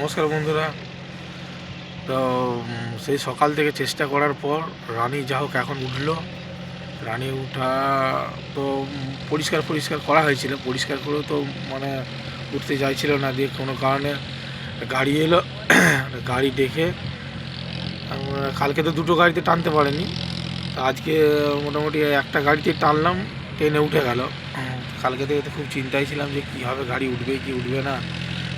নমস্কার বন্ধুরা। তো সেই সকাল থেকে চেষ্টা করার পর রানী যা হোক এখন উঠলো। রানী উঠা তো পরিষ্কার করা হয়েছিল, পরিষ্কার করেও তো মানে উঠতে চাইছিল না, দিয়ে কোনো কারণে গাড়ি এলো। গাড়ি দেখে কালকে তো দুটো গাড়িতে টানতে পারেনি, তো আজকে মোটামুটি একটা গাড়িতে টানলাম, ট্রেনে উঠে গেল। কালকে থেকে তো খুব চিন্তায় ছিলাম যে কীভাবে গাড়ি উঠবে কি উঠবে না,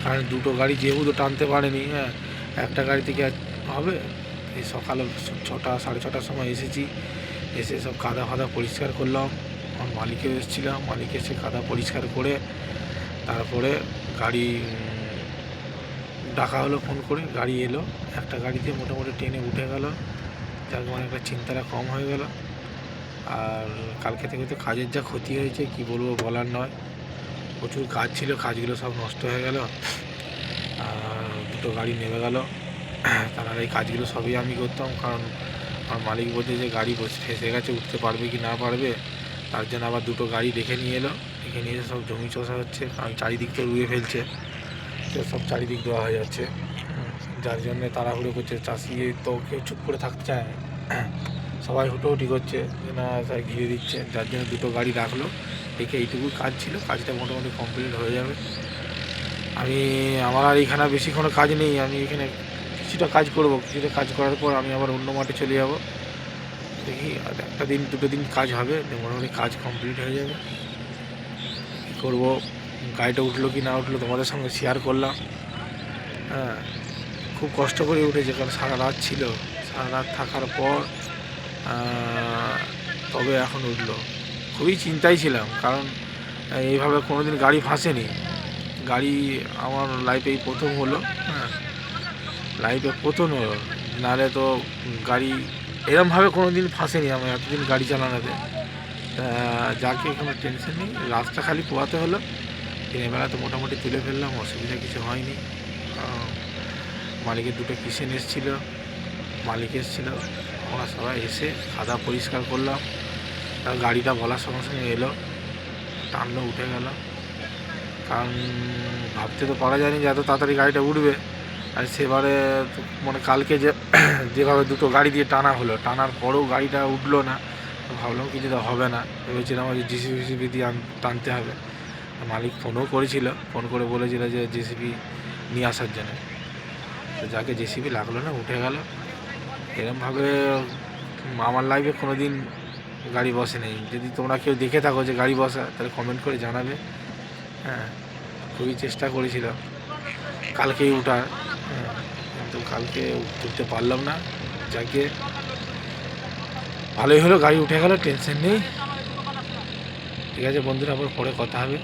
কারণ দুটো গাড়ি যেহেতু টানতে পারেনি, হ্যাঁ একটা গাড়ি থেকে হবে। এই সকালে 6টা সাড়ে 6টার সময় এসেছি, এসে সব কাদা ফাদা পরিষ্কার করলাম। আমার মালিকও এসেছিলাম, মালিক এসে কাদা পরিষ্কার করে তারপরে গাড়ি ডাকা হলো, ফোন করে গাড়ি এলো। একটা গাড়িতে মোটামুটি ট্রেনে উঠে গেল, যার মানে একটা চিন্তাটা কম হয়ে গেল। আর কালকে থেকে তো কাজের যা ক্ষতি হয়েছে কি বলবো, বলার নয়। প্রচুর কাজ ছিল, কাজগুলো সব নষ্ট হয়ে গেল। আর দুটো গাড়ি নেমে গেল। তারা এই কাজগুলো সবই আমি করতাম, কারণ আমার মালিক বলছে যে গাড়ি ফেসে গেছে, উঠতে পারবে কি না পারবে, তার জন্য আবার দুটো গাড়ি দেখে নিয়ে এলো। দেখে নিয়ে এসে সব জমি চষা হচ্ছে, কারণ চারিদিক তো রুয়ে ফেলছে, তো সব চারিদিক দেওয়া হয়ে যাচ্ছে। যার জন্যে তাড়াহুড়ো করছে, চাষি তো কেউ চুপ করে থাকতে চায় না, সবাই হুটোহুটি করছে যে না তাই ঘিরে দিচ্ছে। যার জন্য দুটো গাড়ি রাখলো। দেখে এইটুকু কাজ ছিল, কাজটা মোটামুটি কমপ্লিট হয়ে যাবে। আমার আর এখানে বেশি কোনো কাজ নেই, আমি এখানে কিছুটা কাজ করব, কিছুটা কাজ করার পর আমি আবার অন্য মাঠে চলে যাব। দেখি আর একটা দিন দুটো দিন কাজ হবে, মোটামুটি কাজ কমপ্লিট হয়ে যাবে। কী করবো, গাড়িটা উঠলো কি না উঠলো তোমাদের সঙ্গে শেয়ার করলাম। হ্যাঁ, খুব কষ্ট করে উঠেছে, কারণ সারা রাত ছিল, সারা রাত থাকার পর তবে এখন উঠলো। খুবই চিন্তায় ছিলাম, কারণ এইভাবে কোনো দিন গাড়ি ফাঁসেনি। গাড়ি আমার লাইফে এই প্রথম হলো, হ্যাঁ লাইফে প্রথম হলো, নাহলে তো গাড়ি এরমভাবে কোনো দিন ফাঁসেনি আমার এতদিন গাড়ি চালানোতে। যাকে কোনো টেনশন নেই, রাস্তা খালি পোয়াতে হলো। দিনের বেলা তো মোটামুটি তুলে ফেললাম, অসুবিধা কিছু হয়নি। মালিকের দুটো কিষেন এসেছিলো, মালিক এসেছিলো, আমরা সবাই এসে খাদা পরিষ্কার করলাম। তার গাড়িটা বলার সঙ্গে সঙ্গে এলো, টানলো, উঠে গেল। কারণ ভাবতে তো পারা যায়নি যে এত তাড়াতাড়ি গাড়িটা উঠবে। আর সেবারে মানে কালকে যেভাবে দুটো গাড়ি দিয়ে টানা হলো, টানার পরেও গাড়িটা উঠলো না। ভাবলাম কিছু তো হবে না, ভেবেছিলাম যে জেসিবি দিয়ে টানতে হবে। মালিক ফোনও করেছিল, ফোন করে বলেছিল যে জেসিবি নিয়ে আসার জন্য। তো যাকে জেসিবি লাগলো না, উঠে গেল। এরমভাবে আমার লাইফে কোনো দিন গাড়ি বসে নেই। যদি তোমরা কেউ দেখে থাকো যে গাড়ি বসা, তাহলে কমেন্ট করে জানাবে। হ্যাঁ, খুবই চেষ্টা করেছিলাম কালকেই উঠার, কিন্তু কালকে উঠতে পারলাম না। যাকে ভালোই হলো, গাড়ি উঠে গেল, টেনশন নেই। ঠিক আছে বন্ধুরা, আবার পরে কথা হবে।